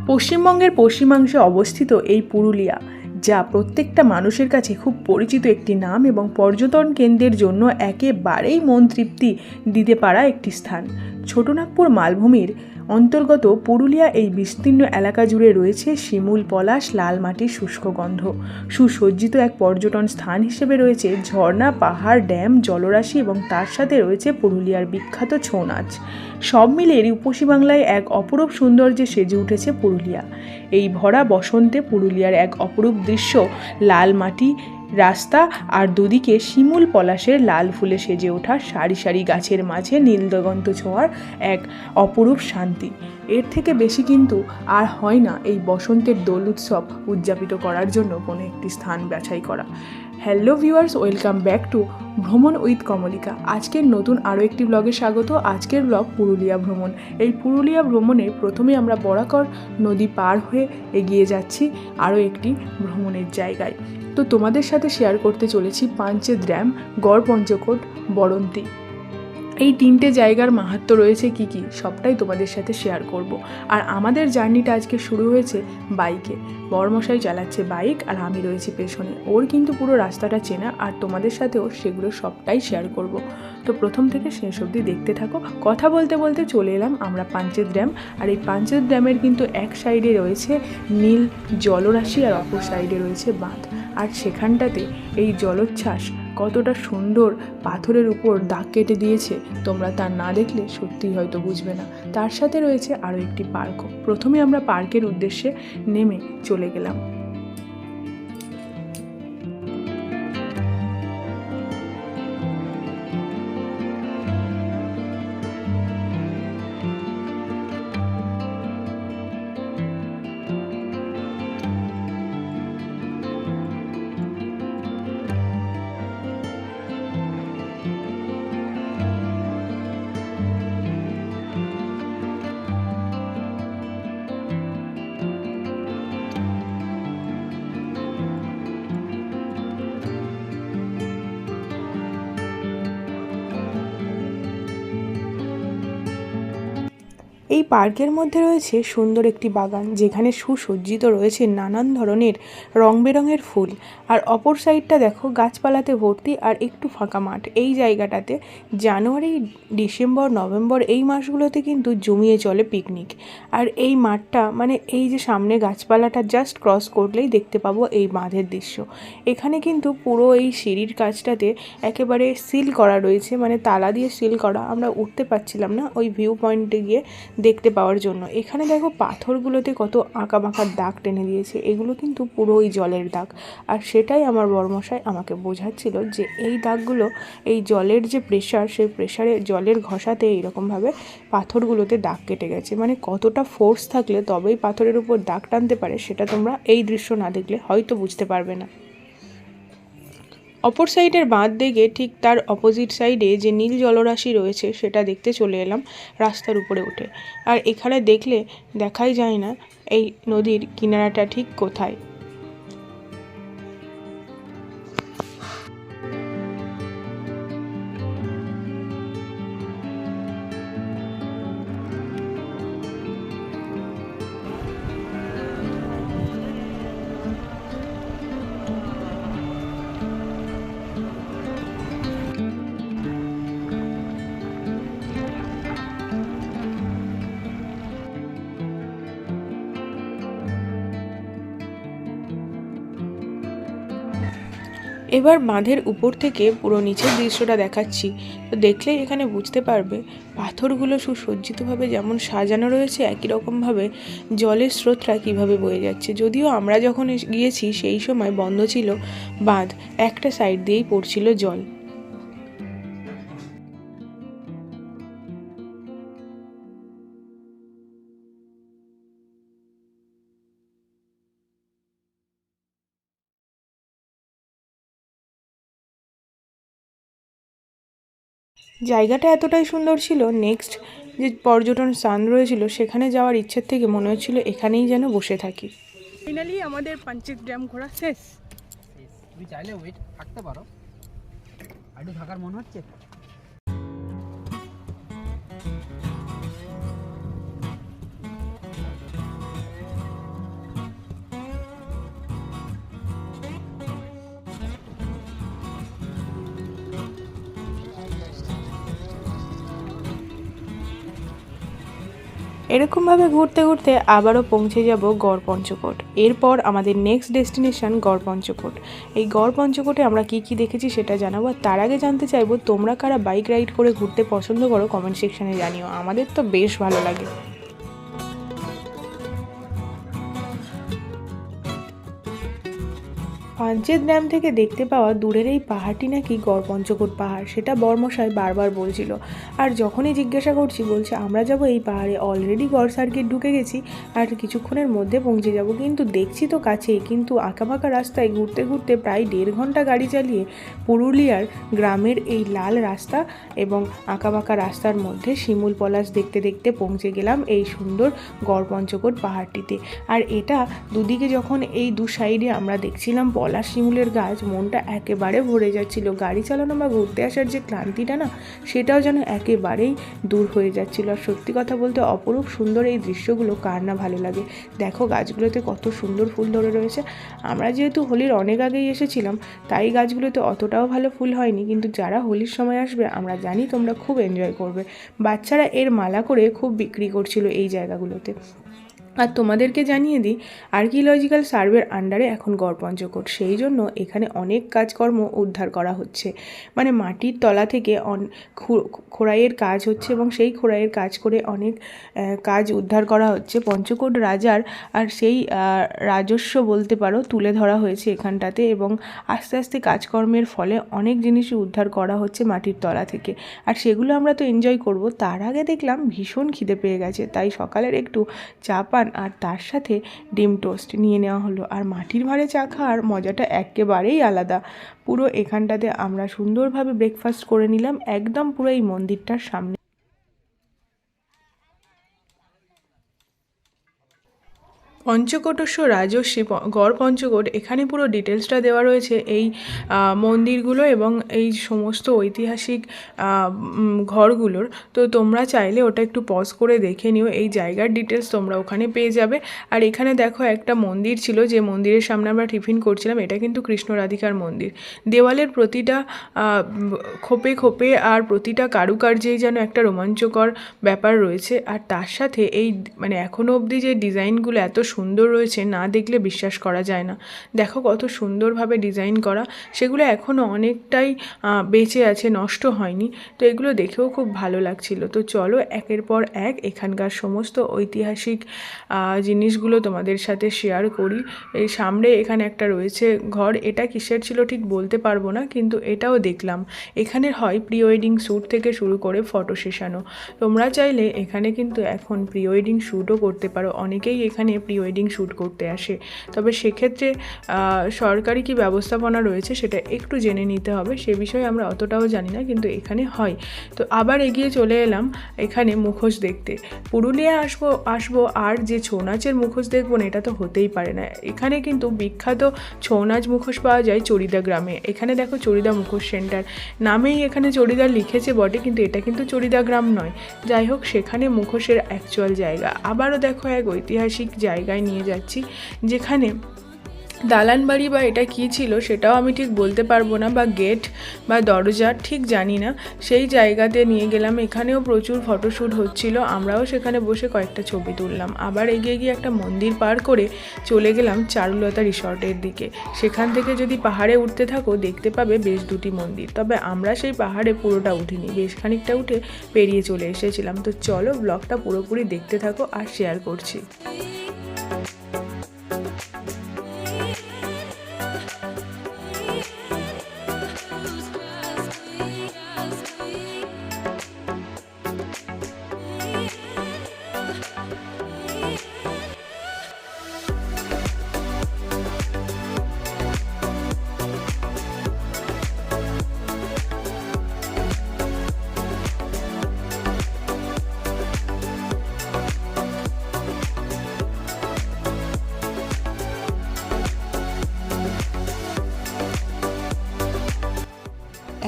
পশ্চিমবঙ্গের পশ্চিমাংশে অবস্থিত এই পুরুলিয়া, যা প্রত্যেকটা মানুষের কাছে খুব পরিচিত একটি নাম এবং পর্যটন কেন্দ্রের জন্য একেবারেই মন তৃপ্তি দিতে পারা একটি স্থান। ছোটনাগপুর মালভূমির অন্তর্গত পুরুলিয়া এই বিস্তীর্ণ এলাকা জুড়ে রয়েছে শিমুল পলাশ, লাল মাটির শুষ্ক গন্ধ। সুসজ্জিত এক পর্যটন স্থান হিসেবে রয়েছে ঝর্ণা, পাহাড়, ড্যাম, জলরাশি এবং তার সাথে রয়েছে পুরুলিয়ার বিখ্যাত ছৌ নাচ। সব মিলিয়ে রূপসী বাংলায় এক অপরূপ সৌন্দর্যে সেজে উঠেছে পুরুলিয়া। এই ভরা বসন্তে পুরুলিয়ার এক অপরূপ দৃশ্য, লাল মাটি, রাস্তা আর দুদিকে শিমুল পলাশের লাল ফুলে সেজে ওঠা সারি সারি গাছের মাঝে নীল দিগন্ত ছোঁয়ার এক অপরূপ শান্তি। এর থেকে বেশি কিন্তু আর হয় না এই বসন্তের দোল উৎসব উদযাপিত করার জন্য কোনো একটি স্থান বাছাই করা। Hello viewers, welcome back to ভ্রমণ উইথ কমলিকা। আজকের নতুন আরও একটি ব্লগে স্বাগত। আজকের ব্লগ পুরুলিয়া ভ্রমণ। এই পুরুলিয়া ভ্রমণে প্রথমে আমরা বরাকর নদী পার হয়ে এগিয়ে যাচ্ছি আরও একটি ভ্রমণের জায়গায়। তো তোমাদের সাথে শেয়ার করতে চলেছি পাঞ্চেত ড্যাম, গড় পঞ্চকোট, বরন্তি। এই তিনটে জায়গার মাহাত্ম্য রয়েছে কি কি সবটাই তোমাদের সাথে শেয়ার করব। আর আমাদের জার্নিটা আজকে শুরু হয়েছে বাইকে। বড়মশাই চালাচ্ছে বাইক আর আমি রয়েছি পেছনে। ওর কিন্তু পুরো রাস্তাটা চেনা, আর তোমাদের সাথেও সেগুলো সবটাই শেয়ার করব। তো প্রথম থেকে শেষ অবধি দেখতে থাকো। কথা বলতে বলতে চলে এলাম আমরা পাঞ্চেত ড্যাম। আর এই পাঞ্চেত ড্যামের কিন্তু এক সাইডে রয়েছে নীল জলরাশি আর অপর সাইডে রয়েছে বাঁধ। আর সেখানটাতে এই জলোচ্ছ্বাস কতটা সুন্দর পাথরের উপর দাগ কেটে দিয়েছে, তোমরা তা না দেখলে সত্যিই হয়তো বুঝবে না। তার সাথে রয়েছে আরও একটি পার্কও। প্রথমে আমরা পার্কের উদ্দেশ্যে নেমে চলে গেলাম। এই পার্কের মধ্যে রয়েছে সুন্দর একটি বাগান, যেখানে সুসজ্জিত রয়েছে নানান ধরনের রং বেরঙের ফুল। আর অপর সাইডটা দেখো গাছপালাতে ভর্তি আর একটু ফাঁকা মাঠ। এই জায়গাটাতে জানুয়ারি, ডিসেম্বর, নভেম্বর এই মাসগুলোতে কিন্তু জমিয়ে চলে পিকনিক। আর এই মাঠটা মানে এই যে সামনে গাছপালাটা জাস্ট ক্রস করলেই দেখতে পাবো এই বাঁধের দৃশ্য। এখানে কিন্তু পুরো এই সিঁড়ির কাছটাতে একেবারে সিল করা রয়েছে, মানে তালা দিয়ে সিল করা। আমরা উঠতে পারছিলাম না ওই ভিউ পয়েন্টে গিয়ে দেখতে পাওয়ার জন্য। এখানে দেখো পাথরগুলোতে কত আঁকা বাঁকার দাগ টেনে দিয়েছে, এগুলো কিন্তু পুরো ওই জলের দাগ। আর সেটাই আমার বড়মশাই আমাকে বোঝাচ্ছিল যে এই দাগগুলো এই জলের যে প্রেশার, সেই প্রেশারে জলের ঘষাতে এইরকমভাবে পাথরগুলোতে দাগ কেটে গেছে। মানে কতটা ফোর্স থাকলে তবেই পাথরের উপর দাগ টানতে পারে, সেটা তোমরা এই দৃশ্য না দেখলে হয়তো বুঝতে পারবে না। অপর সাইডের বাঁধ দিকে ঠিক তার অপোজিট সাইডে যে নীল জলরাশি রয়েছে সেটা দেখতে চলে এলাম রাস্তার উপরে উঠে। আর এখানে দেখলে দেখাই যায় না এই নদীর কিনারাটা ঠিক কোথায়। এবার বাঁধের উপর থেকে পুরো নিচের দৃশ্যটা দেখাচ্ছি। তো দেখলেই এখানে বুঝতে পারবে পাথরগুলো সুসজ্জিতভাবে যেমন সাজানো রয়েছে, একই রকমভাবে জলের স্রোতটা কীভাবে বয়ে যাচ্ছে। যদিও আমরা যখন গিয়েছি সেই সময় বন্ধ ছিল বাঁধ, একটা সাইড দিয়েই পড়ছিল জল। জায়গাটা এতটাই সুন্দর ছিল, নেক্সট যে পর্যটন স্থান রয়েছিল সেখানে যাওয়ার ইচ্ছের থেকে মনে হচ্ছিল এখানেই যেন বসে থাকি। ফাইনালি আমাদের পাঞ্চেত ড্যাম ঘোরা শেষ। তুমি চাইলে ওয়েট থাকতে পারো, একটু থাকার মনে হচ্ছে। এরকমভাবে ঘুরতে ঘুরতে আবারও পৌঁছে যাব গড় পঞ্চকোট। এরপর আমাদের নেক্সট ডেস্টিনেশন গড় পঞ্চকোট। এই গড় পঞ্চকোটে আমরা কি কি দেখেছি সেটা জানাবো। তার আগে জানতে চাইবো তোমরা কারা বাইক রাইড করে ঘুরতে পছন্দ করো, কমেন্ট সেকশনে জানিও। আমাদের তো বেশ ভালো লাগে। পাঞ্চেত ড্যাম থেকে দেখতে পাওয়া দূরের এই পাহাড়টি নাকি গড় পঞ্চকোট পাহাড়, সেটা বর্মশাই বারবার বলছিল। আর যখনই জিজ্ঞাসা করছি বলছে আমরা যাব এই পাহাড়ে, অলরেডি গড় সার্কিট ঢুকে গেছি আর কিছুক্ষণের মধ্যে পৌঁছে যাব। কিন্তু দেখছি তো কাছেই, কিন্তু আঁকাবাঁকা রাস্তায় ঘুরতে ঘুরতে প্রায় 1.5 ঘন্টা গাড়ি চালিয়ে পুরুলিয়ার গ্রামের এই লাল রাস্তা এবং আঁকাবাঁকা রাস্তার মধ্যে শিমুল পলাশ দেখতে দেখতে পৌঁছে গেলাম এই সুন্দর গড় পঞ্চকোট পাহাড়টিতে। আর এটা দুদিকে যখন এই দু সাইডে আমরা দেখছিলাম পলাশ শিমুলের গাছ, মনটা একেবারে ভরে যাচ্ছিল। গাড়ি চালানো বা ঘুরতে আসার যে ক্লান্তিটা না, সেটাও যেন একেবারেই দূর হয়ে যাচ্ছিল। আর সত্যি কথা বলতে অপরূপ সুন্দর এই দৃশ্যগুলো কার না ভালো লাগে। দেখো গাছগুলোতে কত সুন্দর ফুল ধরে রয়েছে। আমরা যেহেতু হোলির অনেক আগেই এসেছিলাম, তাই গাছগুলোতে অতটাও ভালো ফুল হয়নি, কিন্তু যারা হোলির সময় আসবে আমরা জানি তোমরা খুব এনজয় করবে। বাচ্চারা এর মালা করে খুব বিক্রি করছিল এই জায়গাগুলোতে। আর তোমাদেরকে জানিয়ে দিই, আর্কিওলজিক্যাল সার্ভের আন্ডারে এখন গড় পঞ্চকোট, সেই জন্য এখানে অনেক কাজকর্ম উদ্ধার করা হচ্ছে। মানে মাটির তলা থেকে খোড়াইয়ের কাজ হচ্ছে এবং সেই খোড়াইয়ের কাজ করে অনেক কাজ উদ্ধার করা হচ্ছে। পঞ্চকোট রাজার আর সেই রাজস্ব বলতে পারো তুলে ধরা হয়েছে এখানটাতে, এবং আস্তে আস্তে কাজকর্মের ফলে অনেক জিনিসই উদ্ধার করা হচ্ছে মাটির তলা থেকে। আর সেগুলো আমরা তো এনজয় করব। তার আগে দেখলাম ভীষণ খিদে পেয়ে গেছে, তাই সকালের একটু চা পান আর তার সাথে ডিম টোস্ট নিয়ে নেওয়া হলো। আর মাটির ভাঁড়ে চা খাওয়ার মজাটা একেবারেই আলাদা। পুরো এখানটাতে আমরা সুন্দরভাবে ব্রেকফাস্ট করে নিলাম, একদম পুরো এই মন্দিরটার সামনে। পঞ্চকোটস্য রাজস্বী গড় পঞ্চকোট, এখানে পুরো ডিটেলসটা দেওয়া রয়েছে এই মন্দিরগুলো এবং এই সমস্ত ঐতিহাসিক ঘরগুলোর। তো তোমরা চাইলে ওটা একটু পজ করে দেখে নিও, এই জায়গার ডিটেলস তোমরা ওখানে পেয়ে যাবে। আর এখানে দেখো একটা মন্দির ছিল, যে মন্দিরের সামনে আমরা টিফিন করছিলাম, এটা কিন্তু কৃষ্ণ রাধিকার মন্দির। দেওয়ালের প্রতিটা খোপে খোপে আর প্রতিটা কারুকার্যেই যেন একটা রোমাঞ্চকর ব্যাপার রয়েছে। আর তার সাথে এই মানে এখনও অবধি যে ডিজাইনগুলো এত সুন্দর রয়েছে, না দেখলে বিশ্বাস করা যায় না। দেখো কত সুন্দরভাবে ডিজাইন করা, সেগুলো এখনও অনেকটাই বেঁচে আছে, নষ্ট হয়নি। তো এগুলো দেখেও খুব ভালো লাগছিল। তো চলো একের পর এক এখানকার সমস্ত ঐতিহাসিক জিনিসগুলো তোমাদের সাথে শেয়ার করি। এই সামনে এখানে একটা রয়েছে ঘর, এটা কিসের ছিল ঠিক বলতে পারবো না, কিন্তু এটাও দেখলাম। এখানে হয় প্রি ওয়েডিং শ্যুট থেকে শুরু করে ফটো সেশনও। তোমরা চাইলে এখানে কিন্তু এখন প্রি ওয়েডিং শ্যুটও করতে পারো। অনেকেই এখানে প্রি ওয়েডিং শ্যুট করতে আসে, তবে সেক্ষেত্রে সরকারি কি ব্যবস্থাপনা রয়েছে সেটা একটু জেনে নিতে হবে। সে বিষয়ে আমরা অতটাও জানি না, কিন্তু এখানে হয়। তো আবার এগিয়ে চলে এলাম এখানে মুখোশ দেখতে। পুরুলিয়া আসবো আর যে ছৌ নাচের মুখোশ দেখবো না, এটা তো হতেই পারে না। এখানে কিন্তু বিখ্যাত ছৌ নাচ মুখোশ পাওয়া যায় চড়িদা গ্রামে। এখানে দেখো চড়িদা মুখোশ সেন্টার নামেই এখানে চড়িদার লিখেছে বটে, কিন্তু এটা কিন্তু চড়িদা গ্রাম নয়। যাই হোক, সেখানে মুখোশের অ্যাকচুয়াল জায়গা। আবারও দেখো এক ঐতিহাসিক জায়গায় নিয়ে যাচ্ছি, যেখানে দালান বাড়ি বা এটা কী ছিল সেটাও আমি ঠিক বলতে পারবো না, বা গেট বা দরজা ঠিক জানি না। সেই জায়গাতে নিয়ে গেলাম, এখানেও প্রচুর ফটোশ্যুট হচ্ছিল, আমরাও সেখানে বসে কয়েকটা ছবি তুললাম। আবার এগিয়ে গিয়ে একটা মন্দির পার করে চলে গেলাম চারুলতা রিসর্টের দিকে। সেখান থেকে যদি পাহাড়ে উঠতে থাকো দেখতে পাবে বেশ দুটি মন্দির, তবে আমরা সেই পাহাড়ে পুরোটা উঠিনি, বেশ খানিকটা উঠে পেরিয়ে চলে এসেছিলাম। তো চলো ব্লগটা পুরোপুরি দেখতে থাকো আর শেয়ার করছি।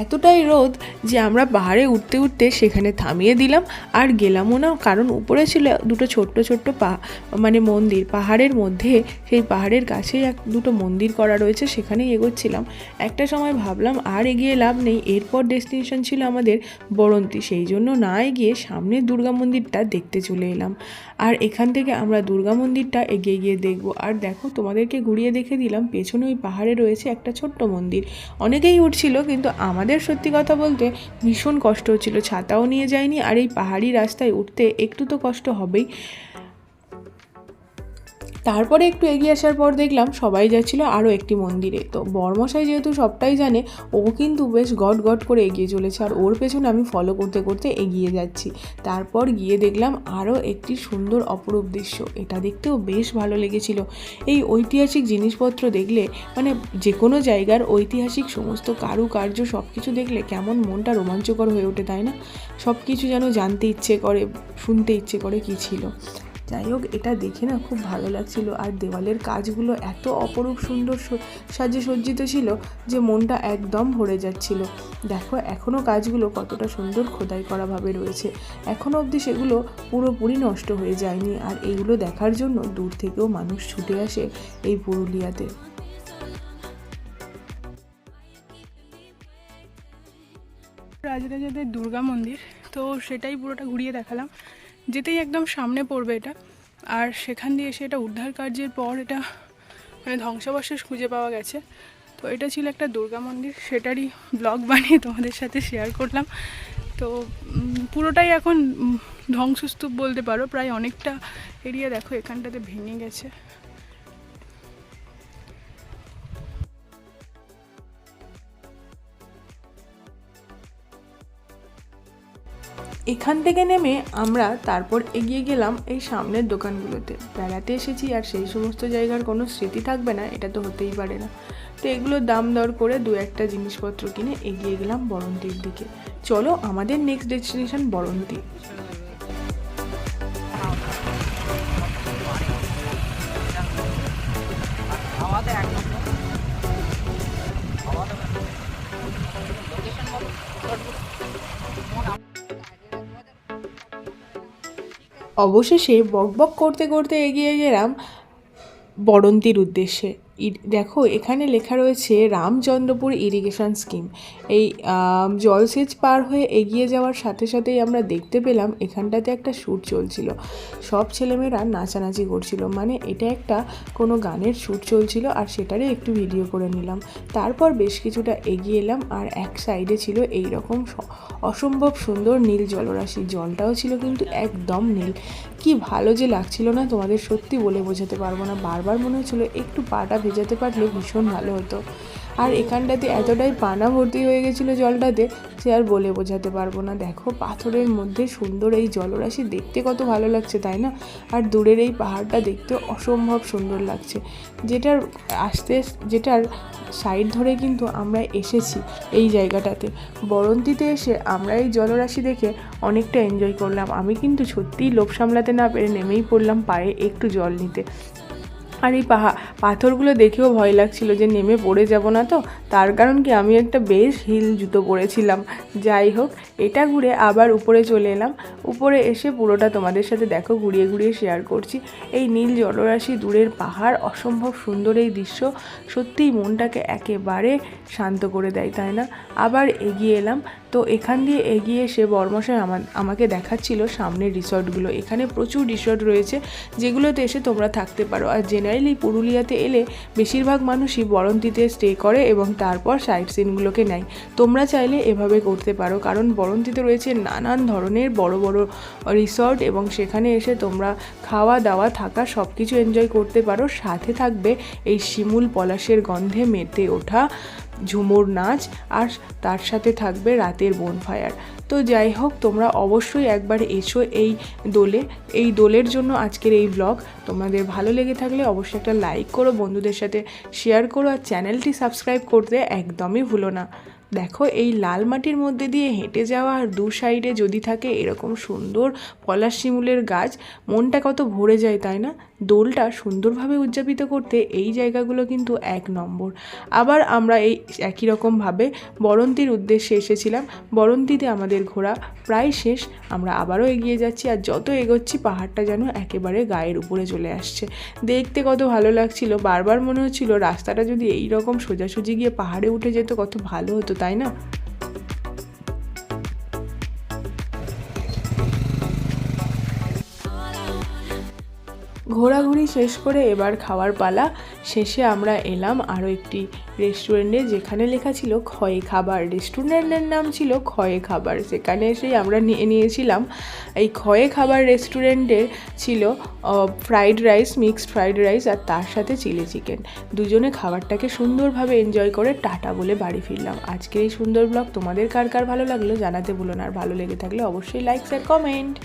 এতটাই রোদ যে আমরা পাহাড়ে উঠতে উঠতে সেখানে থামিয়ে দিলাম আর গেলামও না, কারণ উপরে ছিল দুটো ছোট্ট ছোট্ট মানে মন্দির পাহাড়ের মধ্যে, সেই পাহাড়ের কাছেই দুটো মন্দির করা রয়েছে, সেখানেই এগোচ্ছিলাম। একটা সময় ভাবলাম আর এগিয়ে লাভ নেই, এরপর ডেস্টিনেশন ছিল আমাদের বড়ন্তি, সেই জন্য না এগিয়ে সামনের দুর্গা মন্দিরটা দেখতে চলে এলাম। আর এখান থেকে আমরা দুর্গা মন্দিরটা এগিয়ে গিয়ে দেখব। আর দেখো, তোমাদেরকে ঘুরিয়ে দেখে দিলাম, পেছনে ওই পাহাড়ে রয়েছে একটা ছোট্ট মন্দির। অনেকেই উঠছিল, কিন্তু আমাদের সত্যি কথা বলতে ভীষণ কষ্ট হচ্ছিল, ছাতাও নিয়ে যায়নি, আর এই পাহাড়ি রাস্তায় উঠতে একটু তো কষ্ট হবেই। তারপরে একটু এগিয়ে আসার পর দেখলাম সবাই যাচ্ছিল আরও একটি মন্দিরে। তো বরমশাই যেহেতু সবটাই জানে, ও কিন্তু বেশ গট গট করে এগিয়ে চলেছে, আর ওর পেছনে আমি ফলো করতে করতে এগিয়ে যাচ্ছি। তারপর গিয়ে দেখলাম আরও একটি সুন্দর অপরূপ দৃশ্য, এটা দেখতেও বেশ ভালো লেগেছিল। এই ঐতিহাসিক জিনিসপত্র দেখলে, মানে যে কোনো জায়গার ঐতিহাসিক সমস্ত কারুকার্য সব কিছু দেখলে কেমন মনটা রোমাঞ্চকর হয়ে ওঠে, তাই না? সব কিছু যেন জানতে ইচ্ছে করে, শুনতে ইচ্ছে করে কী ছিল। যাই হোক, এটা দেখে না খুব ভালো লাগছিল। আর দেওয়ালের কাজগুলো এত অপরূপ সুন্দর সাজে সজ্জিত ছিল যে মনটা একদম ভরে যাচ্ছিল। দেখো, এখনও কাজগুলো কতটা সুন্দর খোদাই করাভাবে রয়েছে, এখনও অবধি সেগুলো পুরোপুরি নষ্ট হয়ে যায়নি। আর এইগুলো দেখার জন্য দূর থেকেও মানুষ ছুটে আসে এই পুরুলিয়াতে। রাজরাজাদের দুর্গা মন্দির, তো সেটাই পুরোটা ঘুরিয়ে দেখালাম। যেতেই একদম সামনে পড়বে এটা, আর সেখান দিয়ে এসে এটা উদ্ধার কার্যের পর এটা মানে ধ্বংসাবশেষ খুঁজে পাওয়া গেছে। তো এটা ছিল একটা দুর্গা মন্দির, সেটারই ব্লগ বানিয়ে তোমাদের সাথে শেয়ার করলাম। তো পুরোটাই এখন ধ্বংসস্তূপ বলতে পারো, প্রায় অনেকটা এরিয়া দেখো এখানটাতে ভেঙে গেছে। এখান থেকে নেমে আমরা তারপর এগিয়ে গেলাম এই সামনের দোকানগুলোতে। বেড়াতে এসেছি আর সেই সমস্ত জায়গার কোনো স্মৃতি থাকবে না, এটা তো হতেই পারে না। তো এগুলো দাম দর করে দু একটা জিনিসপত্র কিনে এগিয়ে গেলাম বড়ন্তির দিকে। চলো, আমাদের নেক্সট ডেস্টিনেশন বড়ন্তি। অবশেষে বকবক করতে করতে এগিয়ে গেলাম বড়ন্তির উদ্দেশ্যে। দেখো, এখানে লেখা রয়েছে রামচন্দ্রপুর ইরিগেশন স্কিম। এই জলসেচ পার হয়ে এগিয়ে যাওয়ার সাথে সাথেই আমরা দেখতে পেলাম এখানটাতে একটা শ্যুট চলছিল, সব ছেলেমেয়েরা নাচানাচি করছিল, মানে এটা একটা কোনো গানের শ্যুট চলছিল, আর সেটারই একটু ভিডিও করে নিলাম। তারপর বেশ কিছুটা এগিয়ে এলাম, আর এক সাইডে ছিল এই রকম অসম্ভব সুন্দর নীল জলরাশি, জলটাও ছিল কিন্তু একদম নীল। কি ভালো যে লাগছিল না, তোমাদের সত্যি বলে বোঝাতে পারবো না। বারবার মনে হচ্ছিলো একটু পাটা ভেজাতে পারলে ভীষণ ভালো হতো। আর এখানটাতে এতটাই পানা ভর্তি হয়ে গেছিলো জলটাতে, সে আর বলে বোঝাতে পারবো না। দেখো, পাথরের মধ্যে সুন্দর এই জলরাশি দেখতে কত ভালো লাগছে, তাই না? আর দূরের এই পাহাড়টা দেখতে অসম্ভব সুন্দর লাগছে, যেটার সাইড ধরে কিন্তু আমরা এসেছি এই জায়গাটাতে। বড়ন্তিতে এসে আমরা এই জলরাশি দেখে অনেকটা এনজয় করলাম। আমি কিন্তু সত্যিই লোভ সামলাতে না পেরে নেমেই পড়লাম পায়ে একটু জল নিতে। আর এই পাথরগুলো দেখেও ভয় লাগছিল যে নেমে পড়ে যাব না তো, তার কারণ কি আমি একটা বেশ হিল জুতো পরেছিলাম। যাই হোক, এটা ঘুরে আবার উপরে চলে এলাম। উপরে এসে পুরোটা তোমাদের সাথে দেখো ঘুরিয়ে ঘুরিয়ে শেয়ার করছি। এই নীল জলরাশি, দূরের পাহাড়, অসম্ভব সুন্দর এই দৃশ্য সত্যিই মনটাকে একেবারে শান্ত করে দেয়, তাই না? আবার এগিয়ে এলাম। তো এখান দিয়ে এগিয়ে এসে বর্মশাই আমাকে দেখাচ্ছিল সামনের রিসর্টগুলো। এখানে প্রচুর রিসর্ট রয়েছে যেগুলোতে এসে তোমরা থাকতে পারো। আর জেনারেলি পুরুলিয়াতে এলে বেশিরভাগ মানুষই বড়ন্তিতে স্টে করে এবং তারপর সাইট সিনগুলোকে নেয়। তোমরা চাইলে এভাবে করতে পারো, কারণ বড়ন্তিতে রয়েছে নানান ধরনের বড় বড় রিসর্ট এবং সেখানে এসে তোমরা খাওয়া দাওয়া থাকা সব কিছু এনজয় করতে পারো। সাথে থাকবে এই শিমুল পলাশের গন্ধে মেতে ওঠা ঝুমুর নাচ, আর তার সাথে থাকবে রাতের বোনফায়ার। তো যাই হোক, তোমরা অবশ্যই একবার এসো এই দোলের জন্য আজকের এই ব্লগ। তোমাদের ভালো লেগে থাকলে অবশ্যই একটা লাইক করো, বন্ধুদের সাথে শেয়ার করো, আর চ্যানেলটি সাবস্ক্রাইব করতে একদমই ভুলো না। দেখো, এই লাল মাটির মধ্যে দিয়ে হেঁটে যাওয়া, আর দু সাইডে যদি থাকে এরকম সুন্দর পলাশ শিমুলের গাছ, মনটা কত ভরে যায়, তাই না? দোলটা সুন্দরভাবে উদযাপিত করতে এই জায়গাগুলো কিন্তু 1 নম্বর। আবার আমরা এই একই রকমভাবে বরন্তির উদ্দেশ্যে এসেছিলাম। বরন্তিতে আমাদের ঘোরা প্রায় শেষ, আমরা আবারও এগিয়ে যাচ্ছি, আর যত এগোচ্ছি পাহাড়টা যেন একেবারে গায়ের উপরে চলে আসছে। দেখতে কত ভালো লাগছিল, বারবার মনে হচ্ছিল রাস্তাটা যদি এই রকম সোজাসুজি গিয়ে পাহাড়ে উঠে যেত কত ভালো হতো, তাই না? ঘোরাঘুরি শেষ করে এবার খাওয়ার পালা। শেষে আমরা এলাম আরও একটি রেস্টুরেন্টে, যেখানে লেখা ছিল খয়ে খাবার। রেস্টুরেন্টের নাম ছিল খয়ে খাবার। সেখানে এসেই আমরা নিয়েছিলাম এই খয়ে খাবার রেস্টুরেন্টের ছিল fried rice, mixed fried rice, আর তার সাথে চিলি চিকেন। দুজনে খাবারটাকে সুন্দরভাবে এনজয় করে টাটা বলে বাড়ি ফিরলাম। আজকের এই সুন্দর ব্লগ তোমাদের কার কার ভালো লাগলো জানাতে ভুলো না, আর ভালো লেগে থাকলে অবশ্যই লাইক শেয়ার কমেন্ট।